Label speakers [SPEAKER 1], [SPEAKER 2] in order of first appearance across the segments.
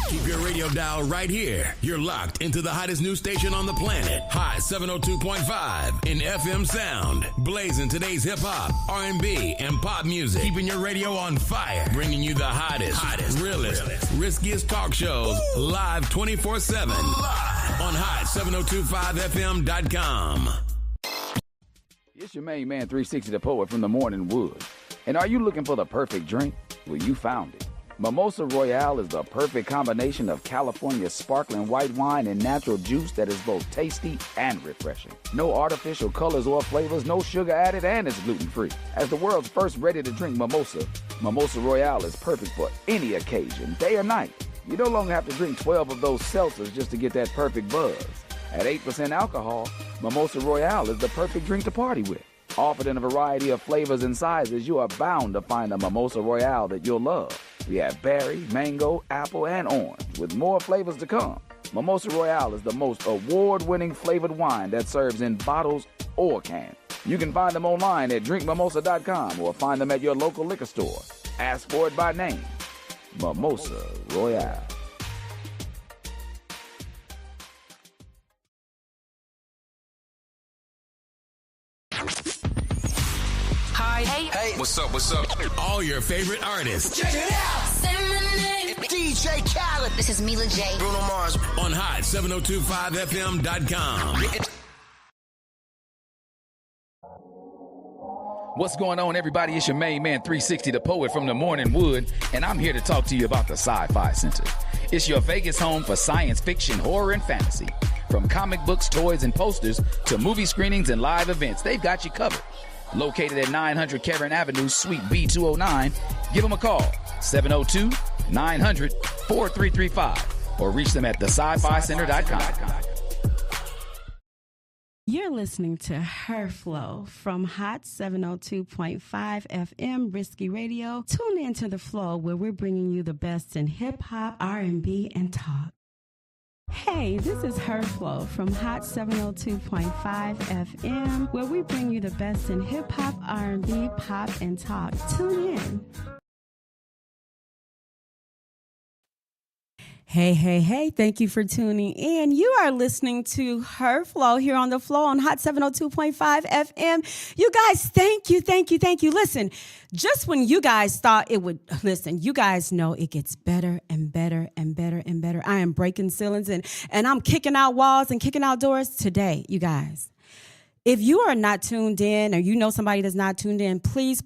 [SPEAKER 1] Keep your radio dial right here. You're locked into the hottest news station on the planet. Hot 702.5 in FM sound. Blazing today's hip-hop, R&B, and pop music. Keeping your radio on fire. Bringing you the hottest, realest, riskiest talk shows live 24/7 on hot7025fm.com.
[SPEAKER 2] It's your main man 360 the Poet from the Morning Wood. And are you looking for the perfect drink? Well, you found it. Mimosa Royale is the perfect combination of California sparkling white wine and natural juice that is both tasty and refreshing. No artificial colors or flavors, no sugar added, and it's gluten-free. As the world's first ready-to-drink mimosa, Mimosa Royale is perfect for any occasion, day or night. You no longer have to drink 12 of those seltzers just to get that perfect buzz. At 8% alcohol, Mimosa Royale is the perfect drink to party with. Offered in a variety of flavors and sizes, you are bound to find a Mimosa Royale that you'll love. We have berry, mango, apple, and orange, with more flavors to come. Mimosa Royale is the most award-winning flavored wine that serves in bottles or cans. You can find them online at drinkmimosa.com or find them at your local liquor store. Ask for it by name. Mimosa Royale.
[SPEAKER 3] Hi. Hey.
[SPEAKER 1] What's up? All your favorite artists.
[SPEAKER 3] Check it out. Say my name. DJ Khaled. This is Mila J. Bruno Mars.
[SPEAKER 1] On hot7025fm.com.
[SPEAKER 2] What's going on, everybody? It's your main man 360 the Poet from the Morning Wood, and I'm here to talk to you about the Sci-Fi Center. It's your Vegas home for science fiction, horror, and fantasy. From comic books, toys, and posters to movie screenings and live events, they've got you covered. Located at 900 Cameron Avenue, Suite B209. Give them a call, 702-900-4335, or reach them at thescificenter.com.
[SPEAKER 4] You're listening to Her Flow from Hot 702.5 FM Risky Radio. Tune in to The Flow, where we're bringing you the best in hip-hop, R&B, and talk. Hey, this is Her Flow from Hot 702.5 FM, where we bring you the best in hip-hop, R&B, pop, and talk. Tune in. Hey, thank you for tuning in. You are listening to Her Flow here on The Flow on Hot 702.5 FM. You guys, thank you. Listen, just when you guys thought it would, listen, you guys know it gets better and better and better and better. I am breaking ceilings and I'm kicking out walls and kicking out doors today, you guys. If you are not tuned in or you know somebody that's not tuned in, please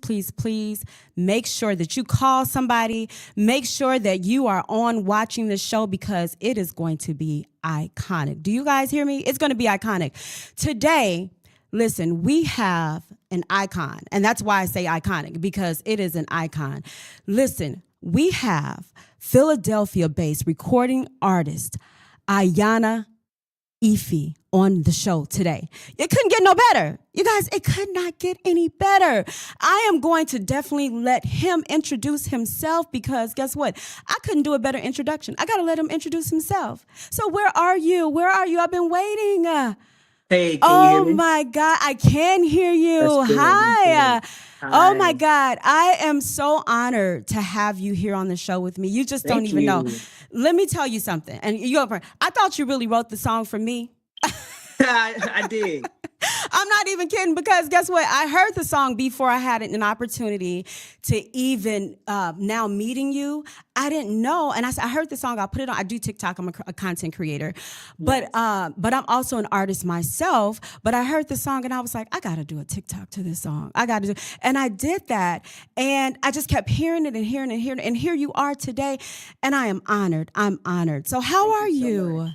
[SPEAKER 4] make sure that you call somebody. Make sure that you are on watching the show because it is going to be iconic. Do you guys hear me? It's going to be iconic. Today, listen, we have an icon, and that's why I say iconic, because it is an icon. Listen, we have Philadelphia-based recording artist AYANNA on the show today. It couldn't get no better. You guys, it could not get any better. I am going to definitely let him introduce himself because guess what? I couldn't do a better introduction. I got to let him introduce himself. So where are you? I've been waiting.
[SPEAKER 5] Hey, can you hear me?
[SPEAKER 4] Oh my God, I can hear you. Hi. Oh my God, I am so honored to have you here on the show with me. You just don't even know. Let me tell you something. And I thought you really wrote the song for me.
[SPEAKER 5] I did.
[SPEAKER 4] I'm not even kidding because guess what? I heard the song before I had an opportunity to even now meeting you. I didn't know. And I heard the song. I'll put it on. I do TikTok. I'm a content creator. But I'm also an artist myself. But I heard the song and I was like, I got to do a TikTok to this song. And I did that. And I just kept hearing it and hearing it. And here you are today. And I am honored. So how are you?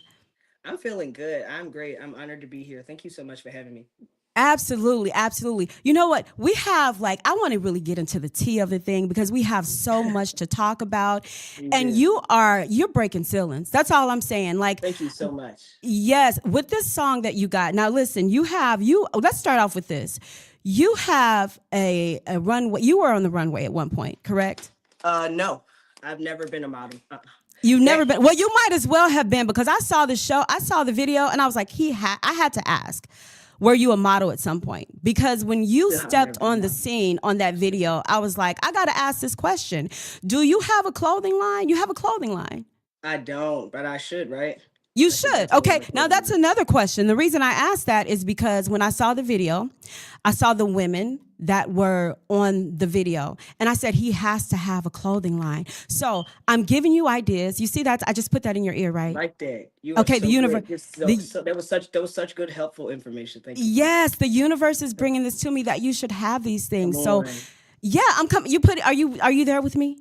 [SPEAKER 5] I'm feeling good. I'm great. I'm honored to be here. Thank you so much for having me.
[SPEAKER 4] Absolutely. You know what? We have I want to really get into the tea of the thing because we have so much to talk about. And you're breaking ceilings. That's all I'm saying.
[SPEAKER 5] Thank you so much.
[SPEAKER 4] Yes. With this song that you got. Now listen, let's start off with this. You have a runway. You were on the runway at one point, correct?
[SPEAKER 5] No, I've never been a model.
[SPEAKER 4] You've never been. Well, you might as well have been because I saw the show. I saw the video and I was like, I had to ask, were you a model at some point? Because when you stepped on the scene on that video, I was like, I got to ask this question. Do you have a clothing line? You have a clothing line.
[SPEAKER 5] I don't, but I should, right?
[SPEAKER 4] You
[SPEAKER 5] I should
[SPEAKER 4] should.
[SPEAKER 5] definitely
[SPEAKER 4] Okay. Now
[SPEAKER 5] record
[SPEAKER 4] that's
[SPEAKER 5] them.
[SPEAKER 4] another question. The reason I asked that is because when I saw the video, I saw the women that were on the video, and I said he has to have a clothing line. So I'm giving you ideas. You see that? I just put that in your ear,
[SPEAKER 5] I
[SPEAKER 4] right?
[SPEAKER 5] like that. You are
[SPEAKER 4] Okay. The
[SPEAKER 5] so
[SPEAKER 4] universe.
[SPEAKER 5] great. Just so,
[SPEAKER 4] The
[SPEAKER 5] so that was such good helpful information. Thank you so much.
[SPEAKER 4] Yes, the universe is bringing this to me that you should have these
[SPEAKER 5] Come
[SPEAKER 4] things. So,
[SPEAKER 5] on.
[SPEAKER 4] yeah, I'm coming. You put. Are you there with me?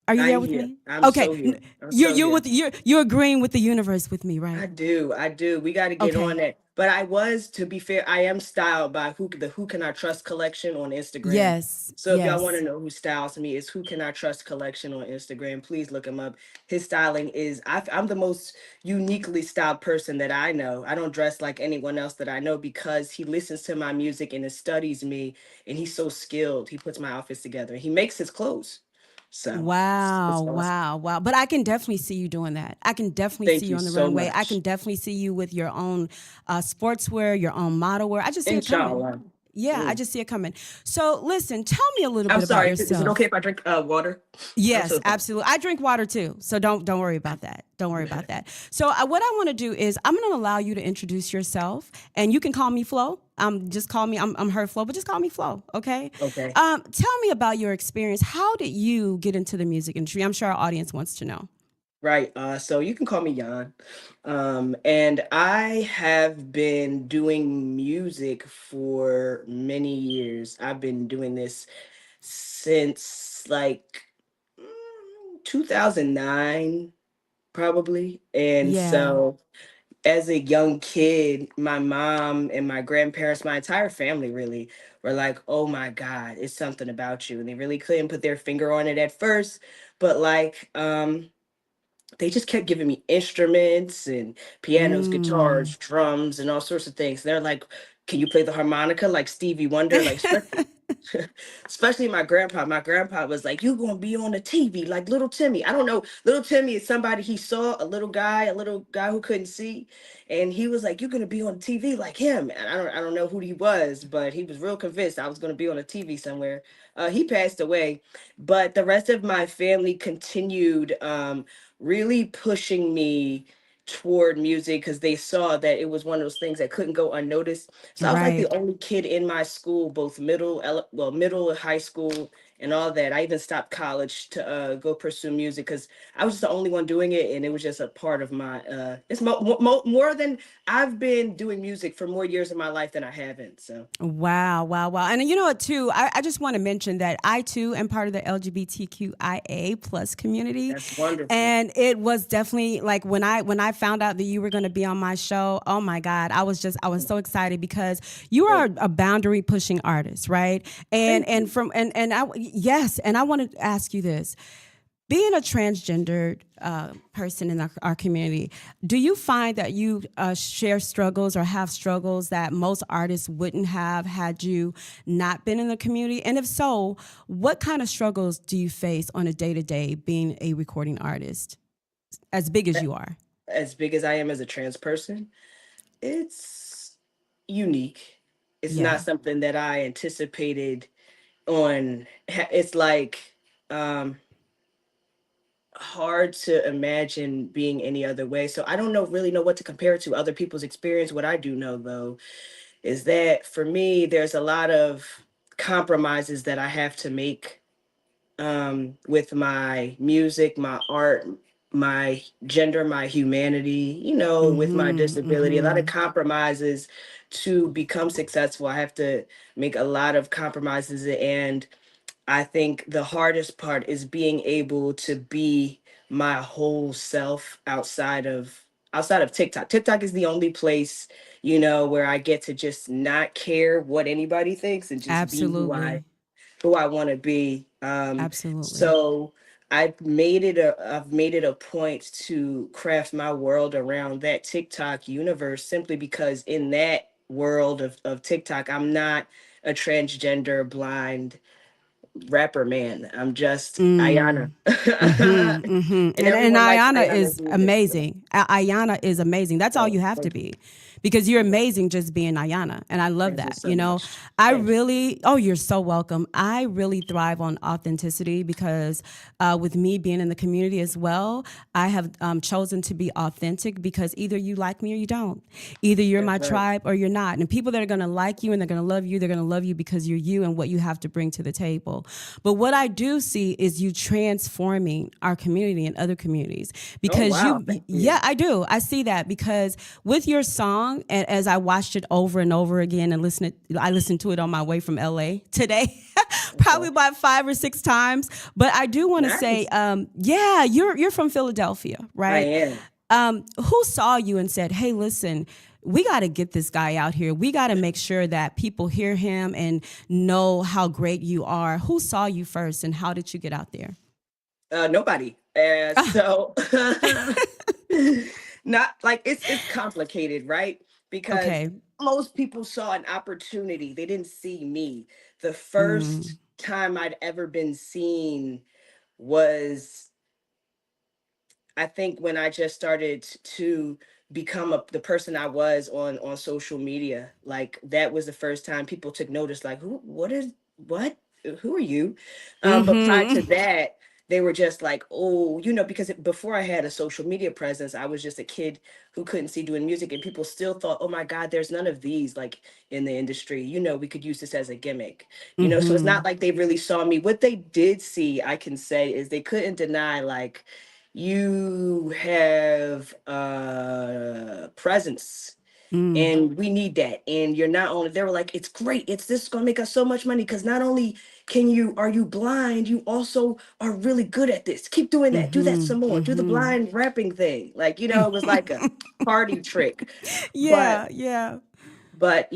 [SPEAKER 4] Are you there
[SPEAKER 5] I'm
[SPEAKER 4] with
[SPEAKER 5] here.
[SPEAKER 4] me?
[SPEAKER 5] I'm
[SPEAKER 4] Okay.
[SPEAKER 5] so here. I'm
[SPEAKER 4] You're
[SPEAKER 5] so
[SPEAKER 4] you're
[SPEAKER 5] here.
[SPEAKER 4] with you're agreeing with the universe with me, right?
[SPEAKER 5] I do. I do. We got to get on
[SPEAKER 4] Okay.
[SPEAKER 5] that. But I was, to be fair, I am styled by Who Can I Trust collection on Instagram.
[SPEAKER 4] Yes.
[SPEAKER 5] So if y'all want to
[SPEAKER 4] Yes.
[SPEAKER 5] know who styles me, it's Who Can I Trust collection on Instagram. Please look him up. His styling is, I'm the most uniquely styled person that I know. I don't dress like anyone else that I know because he listens to my music and he studies me, and he's so skilled. He puts my outfits together. He makes his clothes. So it's
[SPEAKER 4] Wow,
[SPEAKER 5] awesome.
[SPEAKER 4] wow, wow. But I can definitely see you doing that. I can definitely see
[SPEAKER 5] Thank
[SPEAKER 4] you
[SPEAKER 5] you
[SPEAKER 4] on the
[SPEAKER 5] so
[SPEAKER 4] runway. I can
[SPEAKER 5] much.
[SPEAKER 4] definitely see you with your own sportswear, your own model wear. I just see it coming.
[SPEAKER 5] Inshallah.
[SPEAKER 4] Yeah, I
[SPEAKER 5] Mm.
[SPEAKER 4] just see it coming. So listen, tell me a little
[SPEAKER 5] I'm
[SPEAKER 4] bit about
[SPEAKER 5] sorry. Is it okay
[SPEAKER 4] yourself.
[SPEAKER 5] if I drink water? I'm
[SPEAKER 4] Yes,
[SPEAKER 5] so sorry.
[SPEAKER 4] absolutely. I drink water too, so don't worry about that. Don't worry about that. So what I want to do is I'm going to allow you to introduce yourself, and you can call me Flo. Just call me. I'm her Flo, but just call me Flo, okay?
[SPEAKER 5] Okay.
[SPEAKER 4] Tell me about your experience. How did you get into the music industry? I'm sure our audience wants to know.
[SPEAKER 5] Right. So you can call me Jan. And I have been doing music for many years. I've been doing this since like 2009, probably. And
[SPEAKER 4] Yeah,
[SPEAKER 5] so as a young kid, my mom and my grandparents, my entire family really were like, oh my God, it's something about you. And they really couldn't put their finger on it at first. But they just kept giving me instruments and pianos,
[SPEAKER 4] mm.
[SPEAKER 5] guitars, drums, and all sorts of things. They're like, can you play the harmonica like Stevie Wonder? Like, especially my grandpa. My grandpa was like, "You gonna be on the TV like little Timmy." I don't know. Little Timmy is somebody he saw, a little guy who couldn't see, and he was like, "You're gonna be on the TV like him." And I don't know who he was, but he was real convinced I was gonna be on a TV somewhere. He passed away, but the rest of my family continued really pushing me toward music because they saw that it was one of those things that couldn't go unnoticed. So I was like the
[SPEAKER 4] Right.
[SPEAKER 5] only kid in my school, both middle, high school, and all that. I even stopped college to go pursue music because I was just the only one doing it, and it was just a part of my. It's more than I've been doing music for more years of my life than I haven't. So
[SPEAKER 4] Wow, wow, wow. And you know what, too? I just want to mention that I, too, am part of the LGBTQIA plus community.
[SPEAKER 5] that's wonderful.
[SPEAKER 4] And it was definitely like when I found out that you were going to be on my show, oh my God, I was so excited because you are
[SPEAKER 5] Great.
[SPEAKER 4] a boundary pushing artist, right? And
[SPEAKER 5] Thank
[SPEAKER 4] and
[SPEAKER 5] you.
[SPEAKER 4] from and I yes, and I want to ask you this. Being a transgendered person in our community, do you find that you share struggles or have struggles that most artists wouldn't have had you not been in the community? And if so, what kind of struggles do you face on a day to day being a recording artist, as big as you are?
[SPEAKER 5] As big as I am as a trans person, it's unique. It's not
[SPEAKER 4] Yeah,
[SPEAKER 5] something that I anticipated on. It's like um hard to imagine being any other way. So I don't really know what to compare it to other people's experience. What I do know though is that for me there's a lot of compromises that I have to make with my music, my art, my gender, my humanity, with my
[SPEAKER 4] mm-hmm,
[SPEAKER 5] disability, a lot of
[SPEAKER 4] mm-hmm.
[SPEAKER 5] compromises to become successful. I have to make a lot of compromises. And I think the hardest part is being able to be my whole self outside of TikTok. TikTok is the only place, where I get to just not care what anybody thinks and just be
[SPEAKER 4] Absolutely,
[SPEAKER 5] who I want to be.
[SPEAKER 4] absolutely.
[SPEAKER 5] So I've made it a point to craft my world around that TikTok universe simply because in that world of TikTok, I'm not a transgender blind rapper man. I'm just Ayana.
[SPEAKER 4] Mm. Mm-hmm, mm-hmm.
[SPEAKER 5] And
[SPEAKER 4] And
[SPEAKER 5] everyone likes
[SPEAKER 4] Ayana
[SPEAKER 5] Ayana's
[SPEAKER 4] is
[SPEAKER 5] music. So
[SPEAKER 4] amazing. Ayana is amazing. That's all you have to
[SPEAKER 5] thank you.
[SPEAKER 4] be, because you're amazing just being Ayana. And I love
[SPEAKER 5] Thank you
[SPEAKER 4] that.
[SPEAKER 5] so much.
[SPEAKER 4] I
[SPEAKER 5] Thank you.
[SPEAKER 4] really, oh, you're so welcome. I really thrive on authenticity because with me being in the community as well, I have chosen to be authentic because either you like me or you don't. Either you're my
[SPEAKER 5] That's right.
[SPEAKER 4] tribe or you're not. And people that are going to like you and they're going to love you, they're going to love you because you're you and what you have to bring to the table. But what I do see is you transforming our community and other communities
[SPEAKER 5] Oh
[SPEAKER 4] because
[SPEAKER 5] wow, thank you.
[SPEAKER 4] yeah, I do. I see that because with your song, and as I watched it over and over again and I listened to it on my way from LA today, probably
[SPEAKER 5] Okay.
[SPEAKER 4] about 5 or 6 times. But I do want to say,
[SPEAKER 5] Nice.
[SPEAKER 4] yeah, you're from Philadelphia,
[SPEAKER 5] I
[SPEAKER 4] right?
[SPEAKER 5] am.
[SPEAKER 4] Who saw you and said, "Hey, listen, we got to get this guy out here. We got to make sure that people hear him and know how great you are." Who saw you first, and how did you get out there?
[SPEAKER 5] Nobody. So not like it's complicated, right? Because
[SPEAKER 4] Okay.
[SPEAKER 5] most people saw an opportunity. They didn't see me. The
[SPEAKER 4] Mm,
[SPEAKER 5] first time I'd ever been seen was, I think, when I just started to become the person I was on social media. Like that was the first time people took notice. Like, what? Who are you? But prior to
[SPEAKER 4] mm-hmm.
[SPEAKER 5] that, they were just like, oh, because before I had a social media presence, I was just a kid who couldn't see doing music, and people still thought, oh my God, there's none of these like in the industry. We could use this as a gimmick. So it's
[SPEAKER 4] Mm-hmm.
[SPEAKER 5] not like they really saw me. What they did see, I can say, is they couldn't deny like you have presence,
[SPEAKER 4] Mm,
[SPEAKER 5] and we need that. And you're not only, they were like, it's great, this is going to make us so much money, because not only are you blind, you also are really good at this. Keep doing that, do that
[SPEAKER 4] mm-hmm.
[SPEAKER 5] some more, do the
[SPEAKER 4] Mm-hmm.
[SPEAKER 5] blind rapping thing, like, it was like a party trick.
[SPEAKER 4] Yeah,
[SPEAKER 5] but
[SPEAKER 4] yeah.
[SPEAKER 5] but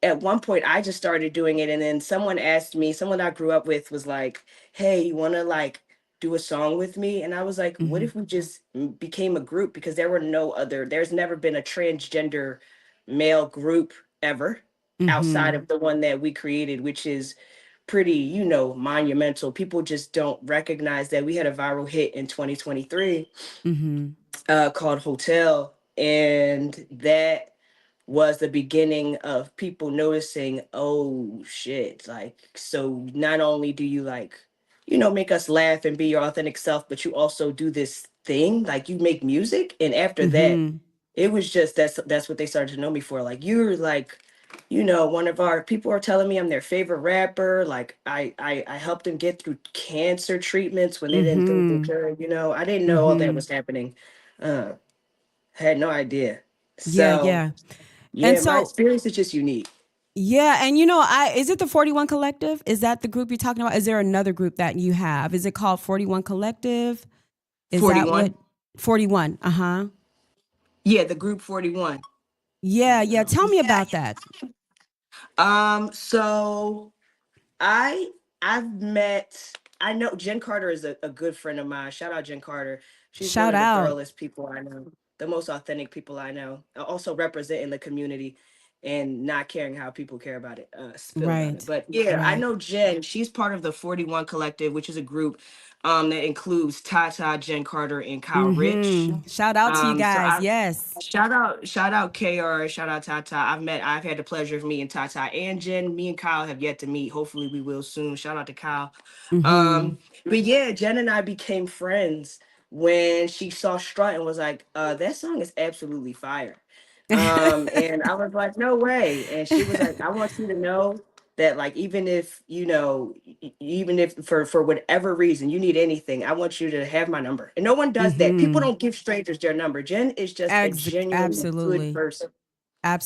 [SPEAKER 5] at one point I just started doing it, and then someone asked me, someone I grew up with was like, hey, you want to like do a song with me? And I was like, what
[SPEAKER 4] Mm-hmm.
[SPEAKER 5] if we just became a group? Because there's never been a transgender male group ever outside
[SPEAKER 4] Mm-hmm.
[SPEAKER 5] of the one that we created, which is pretty, monumental. People just don't recognize that we had a viral hit in 2023
[SPEAKER 4] Mm-hmm.
[SPEAKER 5] called Hotel, and that was the beginning of people noticing, oh shit, like, so not only do you like, make us laugh and be your authentic self, but you also do this thing, like you make music. And after that,
[SPEAKER 4] Mm-hmm.
[SPEAKER 5] it was just, that's what they started to know me for. Like, you're like, one of our people are telling me I'm their favorite rapper. Like I helped them get through cancer treatments when they didn't think they
[SPEAKER 4] Mm-hmm.
[SPEAKER 5] could. I didn't know all that
[SPEAKER 4] Mm-hmm.
[SPEAKER 5] was happening. uh had no idea.
[SPEAKER 4] Yeah,
[SPEAKER 5] So
[SPEAKER 4] yeah. And
[SPEAKER 5] yeah, my
[SPEAKER 4] so
[SPEAKER 5] experience is just unique.
[SPEAKER 4] yeah, and I is it the 41 Collective? Is that the group you're talking about? Is there another group that you have? Is it called 41 Collective? Is that what
[SPEAKER 5] 41.
[SPEAKER 4] 41? Uh-huh.
[SPEAKER 5] Yeah, the group 41.
[SPEAKER 4] Yeah, yeah.
[SPEAKER 5] No.
[SPEAKER 4] Tell me about that.
[SPEAKER 5] So I I've met, I know Jen Carter is a good friend of mine. Shout out Jen Carter. She's one
[SPEAKER 4] Shout
[SPEAKER 5] of the
[SPEAKER 4] out.
[SPEAKER 5] thrillest people I know, the most authentic people I know. Also representing the community and not caring how people care about it, feel about it.
[SPEAKER 4] Right.
[SPEAKER 5] But yeah, I
[SPEAKER 4] Right.
[SPEAKER 5] know Jen. She's part of the 41 Collective, which is a group that includes Tata, Jen Carter, and Kyle Rich.
[SPEAKER 4] Mm-hmm. Shout out to you
[SPEAKER 5] So
[SPEAKER 4] guys.
[SPEAKER 5] I
[SPEAKER 4] Yes.
[SPEAKER 5] shout out KR, shout out Tata. I've had the pleasure of meeting Tata and Jen. Me and Kyle have yet to meet. Hopefully we will soon. Shout out to Kyle.
[SPEAKER 4] Mm-hmm.
[SPEAKER 5] But yeah, Jen and I became friends when she saw Strut and was like, that song is absolutely fire. And I was like, no way. And she was like, I want you to know that, like, even if even if for whatever reason you need anything, I want you to have my number. And no one does that. People
[SPEAKER 4] Mm-hmm.
[SPEAKER 5] don't give strangers their number. Jen is just a genuinely good
[SPEAKER 4] Absolutely.
[SPEAKER 5] person.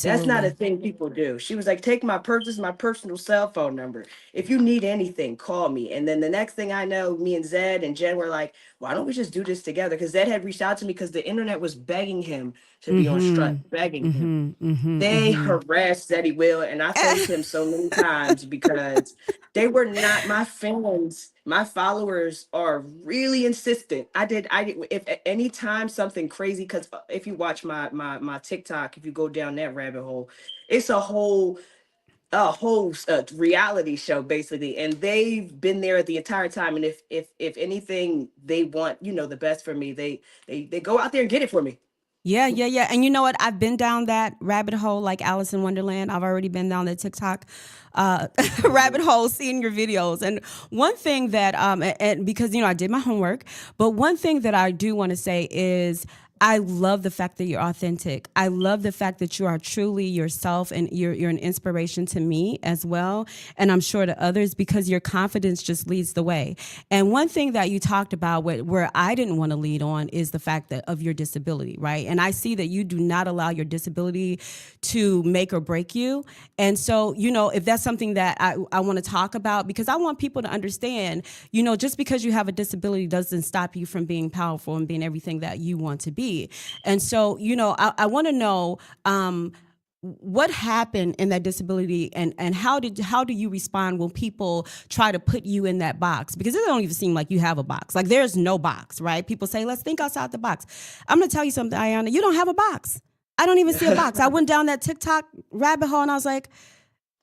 [SPEAKER 5] That's not a
[SPEAKER 4] Absolutely.
[SPEAKER 5] thing people do. She was like, take this is my personal cell phone number. If you need anything, call me. And then the next thing I know, me and Zed and Jen were like, why don't we just do this together? Because Zed had reached out to me because the internet was begging him to be on
[SPEAKER 4] Mm-hmm.
[SPEAKER 5] Strut, begging him.
[SPEAKER 4] Mm-hmm. Mm-hmm.
[SPEAKER 5] They
[SPEAKER 4] Mm-hmm.
[SPEAKER 5] harassed Zeddy Will, and I thanked him so many times because they were not my fans. My followers are really insistent. If at any time something crazy, because if you watch my TikTok, if you go down that rabbit hole, it's a whole reality show basically, and they've been there the entire time. And if anything, they want the best for me. They go out there and get it for me.
[SPEAKER 4] Yeah, yeah, yeah. And you know what? I've been down that rabbit hole like Alice in Wonderland. I've already been down the TikTok rabbit hole seeing your videos. And one thing that, and because, I did my homework, but one thing that I do want to say is I love the fact that you're authentic. I love the fact that you are truly yourself, and you're an inspiration to me as well, and I'm sure to others, because your confidence just leads the way. And one thing that you talked about where I didn't want to lead on is the fact that of your disability, right? And I see that you do not allow your disability to make or break you. And so, if that's something that I want to talk about, because I want people to understand, just because you have a disability doesn't stop you from being powerful and being everything that you want to be. And so, I want to know what happened in that disability, and how do you respond when people try to put you in that box? Because it don't even seem like you have a box. Like, there's no box, right? People say, let's think outside the box. I'm going to tell you something, Ayanna. You don't have a box. I don't even see a box. I went down that TikTok rabbit hole and I was like,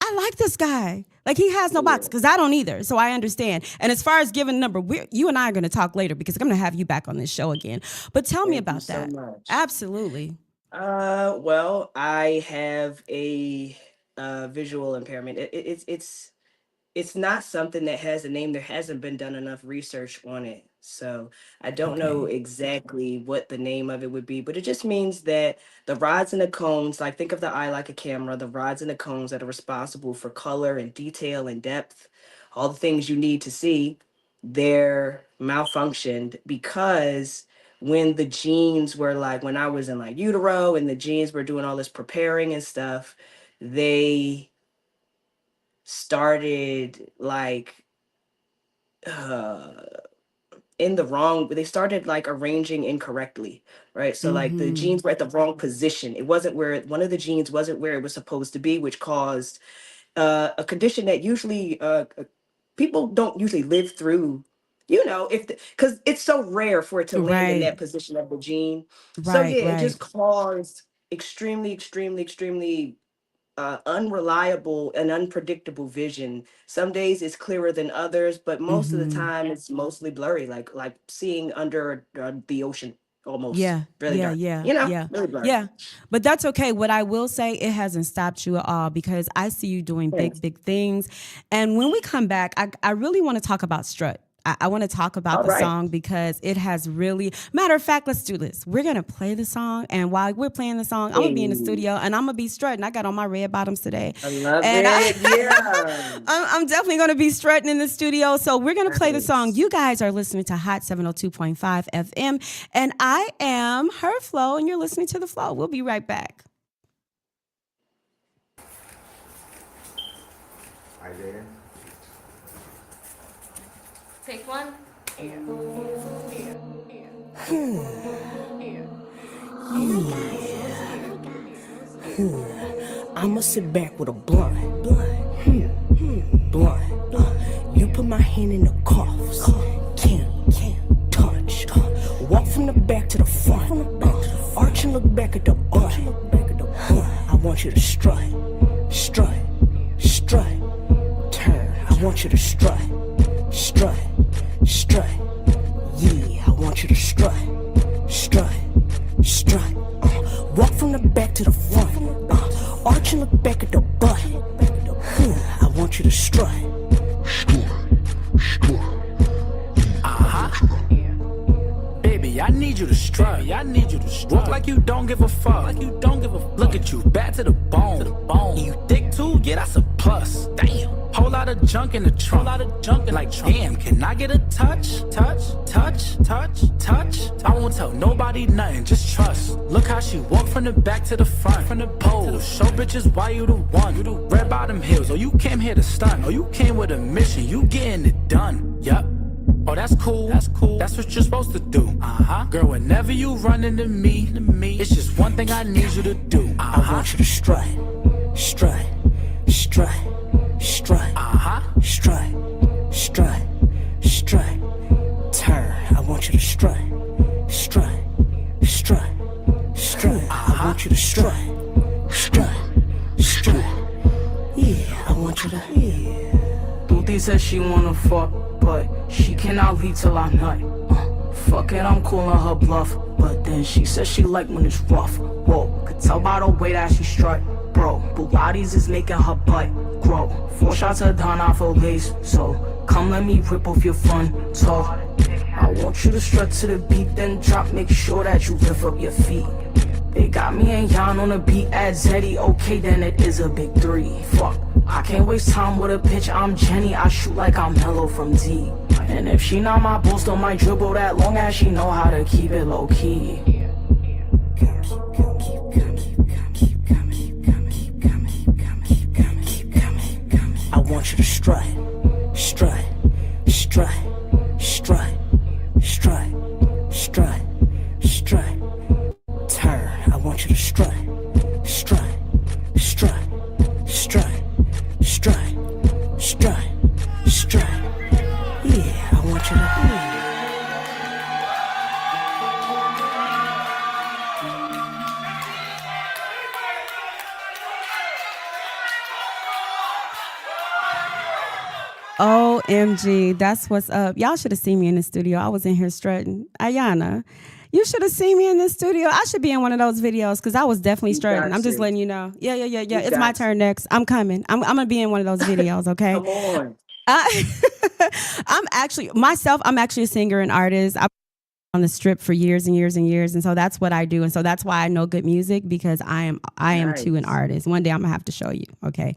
[SPEAKER 4] I like this guy. Like, he has no box, because I don't either. So I understand. And as far as giving a number, you and I are going to talk later, because I'm going to have you back on this show again. But tell me about that.
[SPEAKER 5] Much.
[SPEAKER 4] Absolutely.
[SPEAKER 5] Well, I have a visual impairment. It's not something that has a name. There hasn't been done enough research on it. So I don't know exactly what the name of it would be, but it just means that the rods and the cones, like, think of the eye like a camera, the rods and the cones that are responsible for color and detail and depth, all the things you need to see, they're malfunctioned because when the genes were like, when I was in like utero and the genes were doing all this preparing and stuff, they started like in the wrong, they started like arranging incorrectly, right? So like the genes were at the wrong position. It wasn't where one of the genes wasn't where it was supposed to be, which caused a condition that usually people don't usually live through, if because it's so rare for it to land in that position of the gene. So yeah, it just caused extremely, extremely, extremely unreliable and unpredictable vision. Some days it's clearer than others, but most of the time it's mostly blurry, like seeing under the ocean almost.
[SPEAKER 4] Yeah,
[SPEAKER 5] really
[SPEAKER 4] yeah,
[SPEAKER 5] dark.
[SPEAKER 4] yeah,
[SPEAKER 5] Really blurry.
[SPEAKER 4] yeah. But that's okay. What I will say, it hasn't stopped you at all, because I see you doing big things. And when we come back, I really want to talk about Strut. I want to talk about the song, because it has really, matter of fact, let's do this. We're going to play the song. And while we're playing the song, I'm going to be in the studio and I'm going to be strutting. I got on my red bottoms today.
[SPEAKER 5] I love it. Yeah.
[SPEAKER 4] I'm definitely going to be strutting in the studio. So we're going to play the song. You guys are listening to Hot 702.5 FM. And I am Her Flow, and you're listening to The Flow. We'll be right back.
[SPEAKER 6] Hi there.
[SPEAKER 7] Take one.
[SPEAKER 8] I'ma sit back with a blunt. You put my hand in the cuffs. Can't touch. Walk from the back to the front. Arch and look back at the butt. I want you to strut. Turn. I want you to strut. Yeah, I want you to strut. Walk from the back to the front. Arch and look back at the butt. I want you to strut.
[SPEAKER 9] Baby, I need you to strut. Walk like you don't give a fuck. Look at you, bad to the bone. You thick too? Yeah, that's a plus. Damn. Whole lot of junk in the trunk. Like, damn, can I get a touch? I won't tell nobody nothing, just trust. Look how she walk from the back to the front. From the pose, show bitches why you the one. You the red bottom heels, or you came here to stunt. Or you came with a mission, you getting it done. Yup. Oh, that's cool. That's what you're supposed to do. Girl, whenever you run into me, it's just one thing I need you to do.
[SPEAKER 8] I want you to strut. Turn. I want you to strut. I want you to strut. Yeah, I want you to. Yeah.
[SPEAKER 10] Booty says she wanna fuck, but she cannot leave till I nut.
[SPEAKER 8] Fuck it, I'm calling her bluff. But then she says she like when it's rough. Whoa, could tell by the way that she strut. Bro, Bugattis is making her butt grow. 4 shots of Don off her waist. So come let me rip off your front toe. I want you to strut to the beat, then drop. Make sure that you lift up your feet. They got me and Yan on the beat at Zeddy. Okay, then it is a big 3. Fuck, I can't waste time with a bitch. I'm Jenny, I shoot like I'm Hello from D. And if she not my boo, still might dribble that long as she know how to keep it low key. I want you to strut, strut, strut, strut, strut, strut, strut. Turn, I want you to strut, strut, strut, strut, strut, strut, strut. Yeah, I want you to.
[SPEAKER 4] OMG, that's what's up. Y'all should have seen me in the studio. I was in here strutting. AYANNA, you should have seen me in the studio. I should be in one of those videos because I was definitely strutting. I'm just letting you know. Yeah. It's my turn next. I'm coming. I'm going to be in one of those videos, okay?
[SPEAKER 5] Come on.
[SPEAKER 4] I'm actually a singer and artist. I've been on the strip for years and years and years, and so that's what I do. And so that's why I know good music, because I am too an artist. One day I'm gonna have to show you. Okay.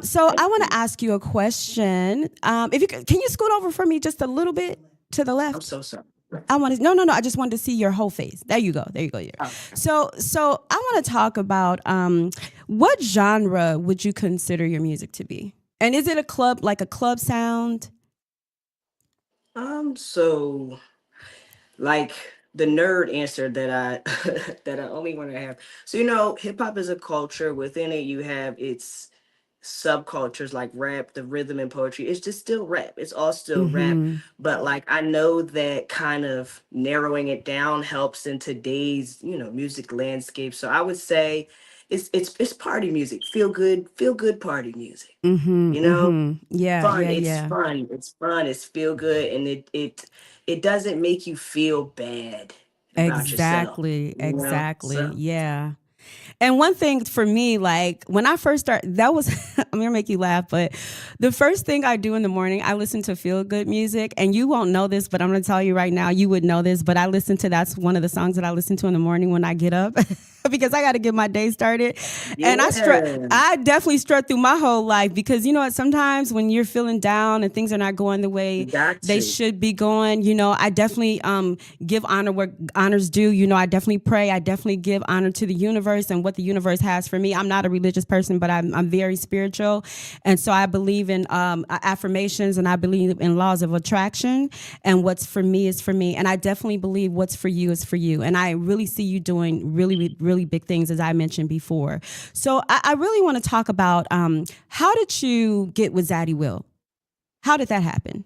[SPEAKER 4] So I want to ask you a question. If you can you scoot over for me just a little bit to the left?
[SPEAKER 5] I'm so sorry.
[SPEAKER 4] I want to no. I just wanted to see your whole face. There you go. Yeah. Okay. So I want to talk about what genre would you consider your music to be? And is it a club sound?
[SPEAKER 5] So like the nerd answer that I that I only want to have. So hip hop is a culture. Within it, you have its subcultures like rap, the rhythm and poetry. It's just still rap. It's all still rap. But like I know that kind of narrowing it down helps in today's music landscape. So I would say it's party music, feel good party music.
[SPEAKER 4] Yeah,
[SPEAKER 5] Fun.
[SPEAKER 4] yeah.
[SPEAKER 5] It's fun. It's feel good, and it doesn't make you feel bad about
[SPEAKER 4] Exactly.
[SPEAKER 5] yourself. So,
[SPEAKER 4] Yeah. And one thing for me, like when I first started, that was, I'm going to make you laugh, but the first thing I do in the morning, I listen to feel good music. And you won't know this, but I'm going to tell you right now, you would know this, but that's one of the songs that I listen to in the morning when I get up because I got to get my day started.
[SPEAKER 5] yeah.
[SPEAKER 4] And I definitely strut through my whole life because you know what, sometimes when you're feeling down and things are not going the way they should be going, I definitely give honor where honor's due. I definitely pray. I definitely give honor to the universe and what the universe has for me. I'm not a religious person, but I'm very spiritual. And so I believe in affirmations, and I believe in laws of attraction, and what's for me is for me. And I definitely believe what's for you is for you. And I really see you doing really, really big things, as I mentioned before. So I really want to talk about how did you get with Zaddy Will? How did that happen?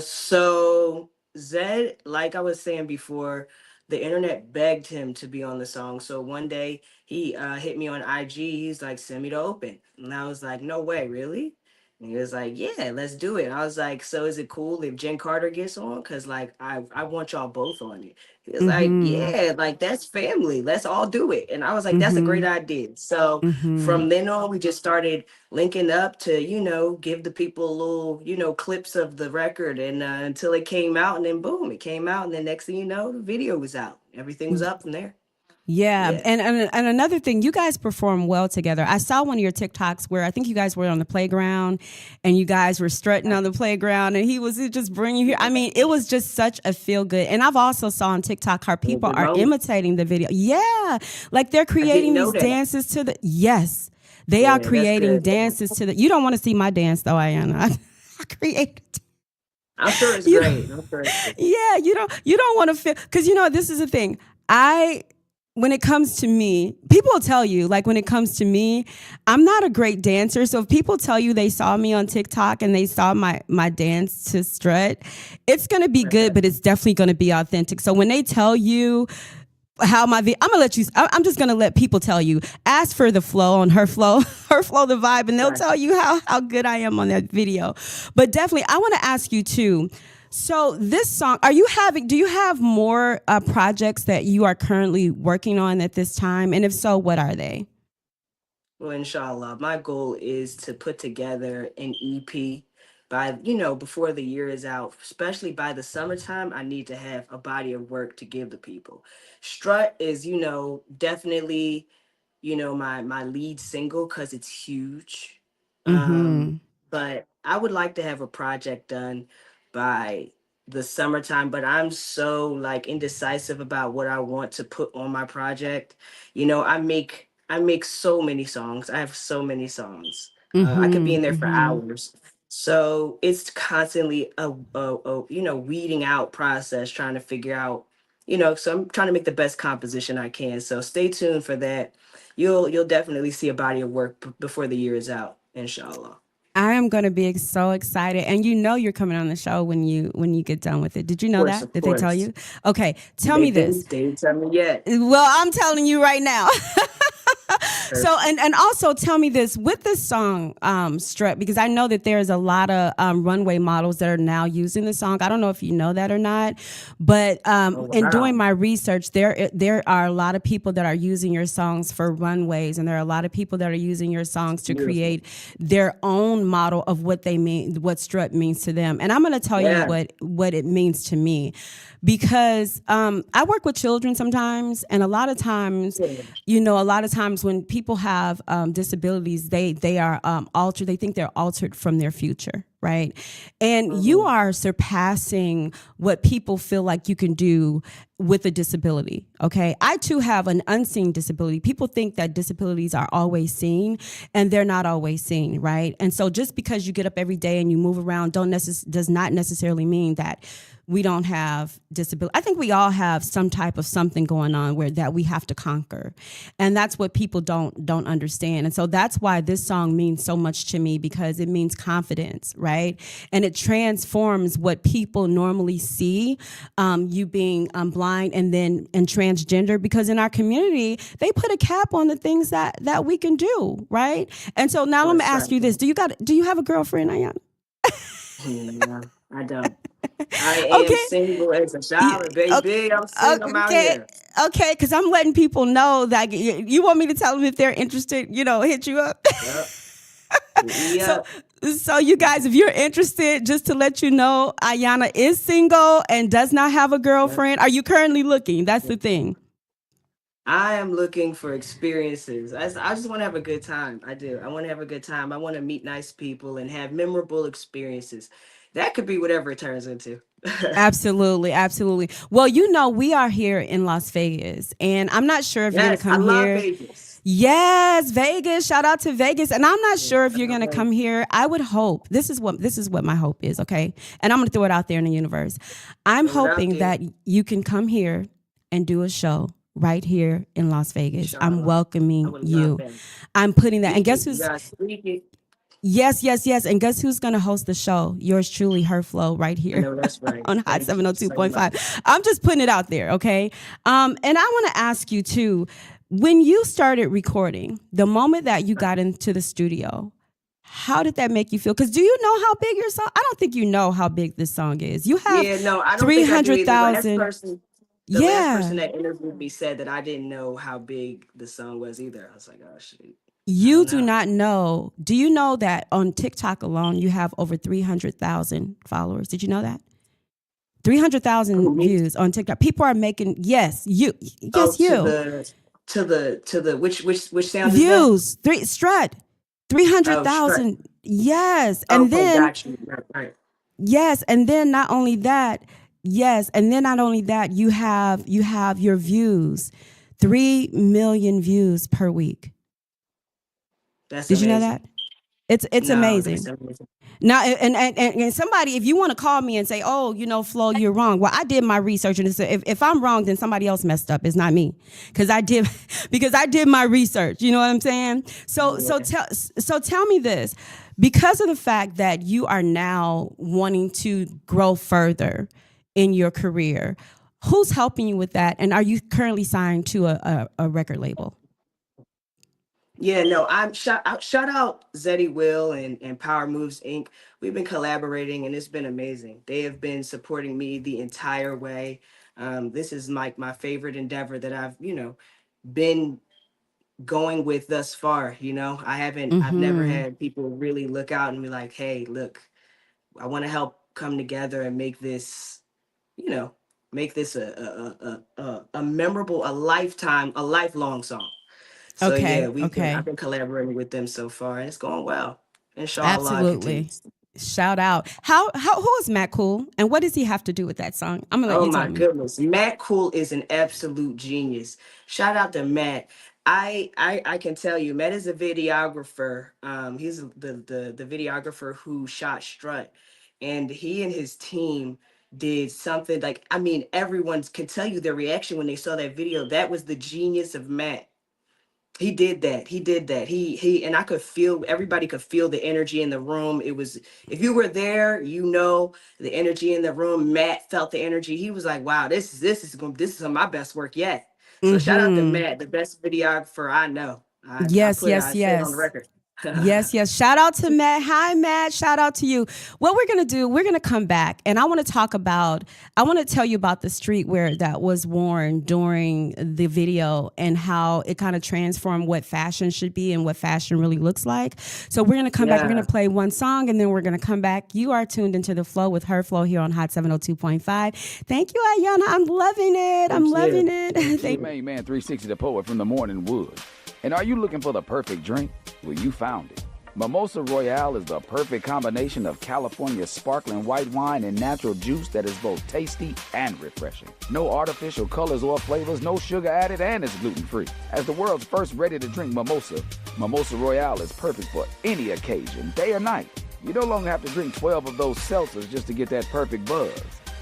[SPEAKER 5] So Zed, like I was saying before, the internet begged him to be on the song. So one day he hit me on IG. He's like, send me the open. And I was like, no way, really? And he was like, yeah, let's do it. And I was like, so is it cool if Jen Carter gets on? Because like I want y'all both on it. He was like, yeah, like that's family. Let's all do it. And I was like, that's a great idea. So from then on, we just started linking up to, give the people a little, clips of the record, and until it came out, and then boom, it came out. And then next thing you know, the video was out. Everything was up from there.
[SPEAKER 4] Yeah. And another thing, you guys perform well together. I saw one of your TikToks where I think you guys were on the playground and you guys were strutting on the playground, and he was just bringing you here. I mean, it was just such a feel good. And I've also saw on TikTok how people are imitating the video. Yeah. Like they're creating these dances to the, yes, they are creating dances to the, you don't want to see my dance though, AYANNA. I created
[SPEAKER 5] I'm sure it's great.
[SPEAKER 4] Yeah, you don't want to feel, because this is the thing. When it comes to me, people will tell you, like when it comes to me, I'm not a great dancer. So if people tell you they saw me on TikTok and they saw my dance to strut, it's going to be good, but it's definitely going to be authentic. So when they tell you how I'm going to let you, I'm just going to let people tell you, ask for the flow on her flow, the vibe, and they'll tell you how good I am on that video. But definitely, I want to ask you too. So this song, do you have more projects that you are currently working on at this time? And if so, what are they?
[SPEAKER 5] Well, inshallah, my goal is to put together an EP by, before the year is out, especially by the summertime. I need to have a body of work to give the people. Strut is, definitely, my lead single because it's huge.
[SPEAKER 4] Mm-hmm.
[SPEAKER 5] But I would like to have a project done by the summertime, but I'm so like indecisive about what I want to put on my project. I make so many songs. I have so many songs. I could be
[SPEAKER 4] Mm-hmm.
[SPEAKER 5] in there for
[SPEAKER 4] Mm-hmm.
[SPEAKER 5] hours. So it's constantly a weeding out process, trying to figure out, so I'm trying to make the best composition I can. So stay tuned for that. You'll definitely see a body of work before the year is out, inshallah.
[SPEAKER 4] I am going to be so excited, and you're coming on the show when you get done with it. Did you know
[SPEAKER 5] Course,
[SPEAKER 4] that?
[SPEAKER 5] of
[SPEAKER 4] Did they tell
[SPEAKER 5] course.
[SPEAKER 4] you? Okay, tell
[SPEAKER 5] They
[SPEAKER 4] me this.
[SPEAKER 5] didn't, they didn't tell me yet.
[SPEAKER 4] Well, I'm telling you right now. So
[SPEAKER 5] Perfect.
[SPEAKER 4] and also tell me this with this song Strut, because I know that there's a lot of runway models that are now using the song. I don't know if you know that or not, but
[SPEAKER 5] Oh
[SPEAKER 4] in doing
[SPEAKER 5] wow.
[SPEAKER 4] my research, there are a lot of people that are using your songs for runways, and there are a lot of people that are using your songs to
[SPEAKER 5] Beautiful.
[SPEAKER 4] create their own model of what they mean, what strut means to them. And I'm going to tell you
[SPEAKER 5] Yeah.
[SPEAKER 4] what it means to me, because I work with children sometimes, and a lot of times,
[SPEAKER 5] Yeah.
[SPEAKER 4] a lot of times when people have disabilities, they are altered. They think they're altered from their future, right? And you
[SPEAKER 5] Mhm.
[SPEAKER 4] are surpassing what people feel like you can do with a disability. Okay, I too have an unseen disability. People think that disabilities are always seen, and they're not always seen, right? And so just because you get up every day and you move around does not necessarily mean that we don't have disability. I think we all have some type of something going on where that we have to conquer. And that's what people don't understand. And so that's why this song means so much to me, because it means confidence, right? And it transforms what people normally see, you being blind and transgender, because in our community, they put a cap on the things that we can do, right? And so now let me
[SPEAKER 5] Course,
[SPEAKER 4] ask
[SPEAKER 5] right.
[SPEAKER 4] you this. Do you have a girlfriend, Ayana?
[SPEAKER 5] No, I don't. I am
[SPEAKER 4] Okay.
[SPEAKER 5] single as a
[SPEAKER 4] Yeah,
[SPEAKER 5] shower, baby. I'm single. I'm out
[SPEAKER 4] okay.
[SPEAKER 5] here.
[SPEAKER 4] Okay, because I'm letting people know that you want me to tell them if they're interested, hit you up.
[SPEAKER 5] Yep. Hit me
[SPEAKER 4] so,
[SPEAKER 5] up.
[SPEAKER 4] so you guys, if you're interested, just to let you know, Ayana is single and does not have a
[SPEAKER 5] Yep.
[SPEAKER 4] girlfriend. Are you currently looking? That's the thing.
[SPEAKER 5] I am looking for experiences. I just want to have a good time. I do. I want to have a good time. I want to meet nice people and have memorable experiences. That could be whatever it turns into.
[SPEAKER 4] Absolutely, absolutely. Well, we are here in Las Vegas, and I'm not sure if you're going to
[SPEAKER 5] Yes, I
[SPEAKER 4] come
[SPEAKER 5] love
[SPEAKER 4] here.
[SPEAKER 5] Vegas.
[SPEAKER 4] Yes, Vegas. Shout out to Vegas. And I'm not
[SPEAKER 5] Yes,
[SPEAKER 4] sure if
[SPEAKER 5] I
[SPEAKER 4] you're
[SPEAKER 5] love
[SPEAKER 4] gonna
[SPEAKER 5] Vegas.
[SPEAKER 4] come here. I would hope. This is what my hope is, okay? And I'm gonna throw it out there in the universe. I'm
[SPEAKER 5] Throw it out
[SPEAKER 4] hoping
[SPEAKER 5] there.
[SPEAKER 4] that you can come here and do a show right here in Las Vegas. I'm
[SPEAKER 5] Inshallah. I
[SPEAKER 4] welcoming
[SPEAKER 5] would love
[SPEAKER 4] you.
[SPEAKER 5] that.
[SPEAKER 4] I'm putting that. And
[SPEAKER 5] Speak
[SPEAKER 4] guess
[SPEAKER 5] it. You
[SPEAKER 4] who's
[SPEAKER 5] guys speak it.
[SPEAKER 4] yes, yes, yes. And guess who's gonna host the show? Yours truly, Her Flow, right
[SPEAKER 5] I
[SPEAKER 4] here
[SPEAKER 5] know that's right.
[SPEAKER 4] on Hot
[SPEAKER 5] Thank you so much.
[SPEAKER 4] 702.5. I'm just putting it out there, okay? And I want to ask you too, when you started recording, the moment that you got into the studio, how did that make you feel? Because do you know how big your song? I don't think you know how big this song is. You have
[SPEAKER 5] Yeah, no, I don't think I do either.
[SPEAKER 4] 300,000.
[SPEAKER 5] The last person
[SPEAKER 4] Yeah.
[SPEAKER 5] that interviewed me said that I didn't know how big the song was either. I was like, oh shit, I
[SPEAKER 4] You
[SPEAKER 5] don't
[SPEAKER 4] do
[SPEAKER 5] know.
[SPEAKER 4] not know. Do you know that on TikTok alone, you have over 300,000 followers? Did you know that?
[SPEAKER 5] Who,
[SPEAKER 4] 300,000
[SPEAKER 5] me?
[SPEAKER 4] views on TikTok. People are making, yes, you,
[SPEAKER 5] Oh,
[SPEAKER 4] yes, you.
[SPEAKER 5] which sound is that?
[SPEAKER 4] Views, strut,
[SPEAKER 5] Oh, Strut.
[SPEAKER 4] 300,000. Yes. And
[SPEAKER 5] Okay,
[SPEAKER 4] then,
[SPEAKER 5] got you. Right, right.
[SPEAKER 4] yes. And then not only that, yes. And then not only that, you have your views, 3 million views per week.
[SPEAKER 5] That's
[SPEAKER 4] Did you know
[SPEAKER 5] amazing.
[SPEAKER 4] that? It's
[SPEAKER 5] No, that's
[SPEAKER 4] amazing.
[SPEAKER 5] amazing.
[SPEAKER 4] Now, and somebody, if you want to call me and say, oh, Flo, you're wrong. Well, I did my research, and if I'm wrong, then somebody else messed up. It's not me, because I did my research. You know what I'm saying?
[SPEAKER 5] Yeah.
[SPEAKER 4] So tell me this, because of the fact that you are now wanting to grow further in your career, who's helping you with that, and are you currently signed to a record label?
[SPEAKER 5] Yeah, no, I'm shout out Zeddy Will and Power Moves Inc. We've been collaborating and it's been amazing. They have been supporting me the entire way. This is like my favorite endeavor that I've, been going with thus far. I've never
[SPEAKER 4] Mm-hmm.
[SPEAKER 5] had people really look out and be like, hey, look, I want to help come together and you know, make this a memorable, a lifelong song. So yeah,
[SPEAKER 4] Okay.
[SPEAKER 5] I've
[SPEAKER 4] Okay.
[SPEAKER 5] been collaborating with them so far, and it's going well. Inshallah, it
[SPEAKER 4] Absolutely.
[SPEAKER 5] continues.
[SPEAKER 4] Shout out. How who is Matt Cool and what does he have to do with that song? I'm gonna let
[SPEAKER 5] Oh
[SPEAKER 4] you
[SPEAKER 5] my
[SPEAKER 4] tell me.
[SPEAKER 5] goodness, Matt Cool is an absolute genius. Shout out to Matt. I can tell you, Matt is a videographer. He's the videographer who shot Strut, and he and his team did something like, I mean, everyone can tell you their reaction when they saw that video. That was the genius of Matt. He did that. He did that. And I could feel, everybody could feel the energy in the room. It was, if you were there, the energy in the room. Matt felt the energy. He was like, wow, this is my best work yet. So shout out to
[SPEAKER 4] Mm-hmm.
[SPEAKER 5] Matt, the best videographer I know.
[SPEAKER 4] Yes, yes,
[SPEAKER 5] I say it on the
[SPEAKER 4] yes.
[SPEAKER 5] record.
[SPEAKER 4] Yes, yes. Shout out to Matt. Hi, Matt. Shout out to you. What we're going to do, we're going to come back and I want to tell you about the streetwear that was worn during the video and how it kind of transformed what fashion should be and what fashion really looks like. So we're going to come back. We're going
[SPEAKER 5] Yeah.
[SPEAKER 4] to play one song and then we're going to come back. You are tuned into the flow with Her Flow here on Hot 702.5. Thank you, Ayanna. I'm loving it. I'm
[SPEAKER 5] Thank
[SPEAKER 4] loving
[SPEAKER 5] you.
[SPEAKER 4] it.
[SPEAKER 5] Thank
[SPEAKER 2] Your
[SPEAKER 5] you.
[SPEAKER 2] main man 360 the poet from the morning wood. And are you looking for the perfect drink? Well, you found it. Mimosa Royale is the perfect combination of California sparkling white wine and natural juice that is both tasty and refreshing. No artificial colors or flavors, no sugar added, and it's gluten-free. As the world's first ready-to-drink mimosa, Mimosa Royale is perfect for any occasion, day or night. You no longer have to drink 12 of those seltzers just to get that perfect buzz.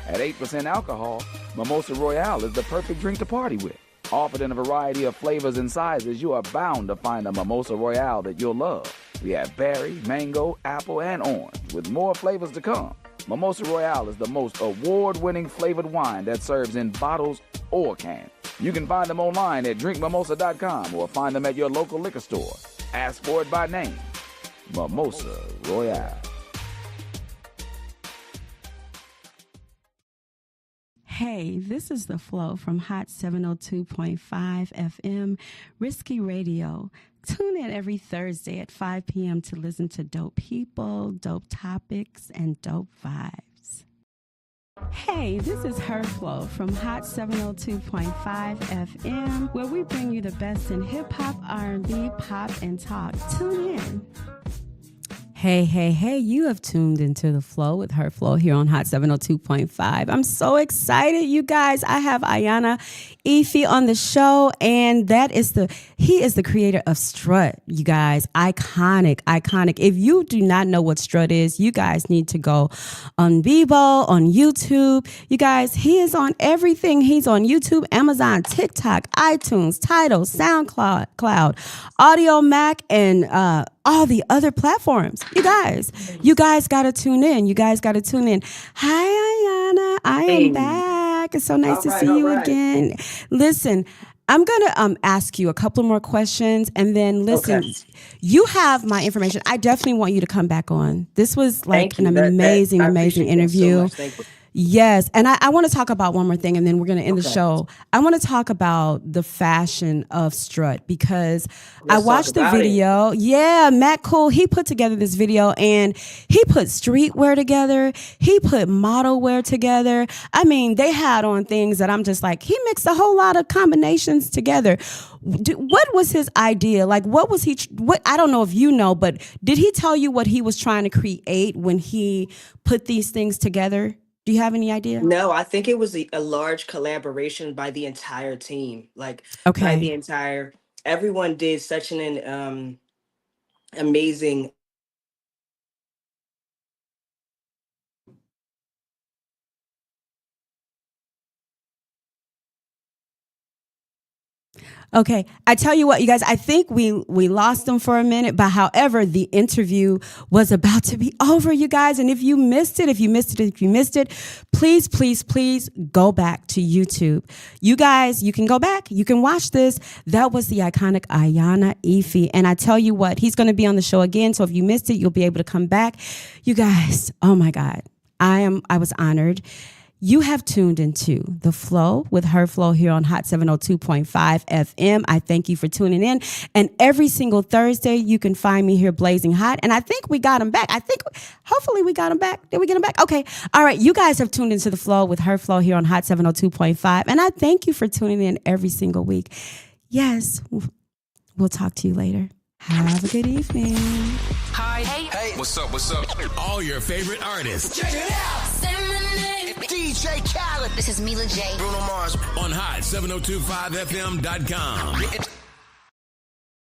[SPEAKER 2] At 8% alcohol, Mimosa Royale is the perfect drink to party with. Offered in a variety of flavors and sizes, you are bound to find a Mimosa Royale that you'll love. We have berry, mango, apple, and orange, with more flavors to come. Mimosa Royale is the most award-winning flavored wine that serves in bottles or cans. You can find them online at drinkmimosa.com or find them at your local liquor store. Ask for it by name. Mimosa Royale.
[SPEAKER 4] Hey, this is The Flow from Hot 702.5 FM, Risky Radio. Tune in every Thursday at 5 p.m. to listen to dope people, dope topics, and dope vibes. Hey, this is Her Flow from Hot 702.5 FM, where we bring you the best in hip-hop, R&B, pop, and talk. Tune in. Hey, hey, hey, you have tuned into The Flow with Her Flow here on Hot 702.5. I'm so excited, you guys. I have AYANNA Efi on the show, and he is the creator of Strut, you guys. Iconic, iconic. If you do not know what Strut is, you guys need to go on Bebo, on YouTube. You guys, he is on everything. He's on YouTube, Amazon, TikTok, iTunes, Tidal, SoundCloud, Audio Mac, and all the other platforms. You guys got to tune in. Hi, Ayanna. I am
[SPEAKER 5] Hey.
[SPEAKER 4] back. It's so nice
[SPEAKER 5] All
[SPEAKER 4] to
[SPEAKER 5] right,
[SPEAKER 4] see
[SPEAKER 5] all
[SPEAKER 4] you
[SPEAKER 5] right.
[SPEAKER 4] again. Listen, I'm going to ask you a couple more questions and then listen.
[SPEAKER 5] Okay.
[SPEAKER 4] You have my information. I definitely want you to come back on. This was like
[SPEAKER 5] Thank
[SPEAKER 4] an
[SPEAKER 5] you.
[SPEAKER 4] amazing
[SPEAKER 5] I appreciate that so
[SPEAKER 4] interview.
[SPEAKER 5] much. Thank you.
[SPEAKER 4] Yes. And I want to talk about one more thing and then we're going to end the
[SPEAKER 5] Okay.
[SPEAKER 4] show. I want to talk about the fashion of Strut because I
[SPEAKER 5] Let's talk
[SPEAKER 4] watched the
[SPEAKER 5] about it.
[SPEAKER 4] video. Yeah, Matt Cole, he put together this video and he put streetwear together. He put model wear together. I mean, they had on things that I'm just like, he mixed a whole lot of combinations together. What was his idea? Like, I don't know if you know, but did he tell you what he was trying to create when he put these things together? Do you have any idea?
[SPEAKER 5] No, I think it was a large collaboration by the entire team. Like by the
[SPEAKER 4] Okay.
[SPEAKER 5] entire, everyone did such an amazing.
[SPEAKER 4] Okay, I tell you what, you guys, I think we lost them for a minute, but however, the interview was about to be over, you guys. And if you missed it, please, please, please go back to YouTube. You guys, you can go back, you can watch this. That was the iconic AYANNA Ify. And I tell you what, he's going to be on the show again. So if you missed it, you'll be able to come back. You guys, oh my God, I was honored. You have tuned into The Flow with Her Flow here on Hot 702.5 FM. I thank you for tuning in. And every single Thursday, you can find me here blazing hot. And I think we got him back. Hopefully we got him back. Did we get him back? Okay. All right. You guys have tuned into The Flow with Her Flow here on Hot 702.5. And I thank you for tuning in every single week. Yes. We'll talk to you later. Have a good evening.
[SPEAKER 1] Hi. Hey. What's up? All your favorite artists.
[SPEAKER 3] Check it out. Say my name. DJ Khaled. This is Mila J.
[SPEAKER 1] Bruno Mars. On Hot 702.5FM.com.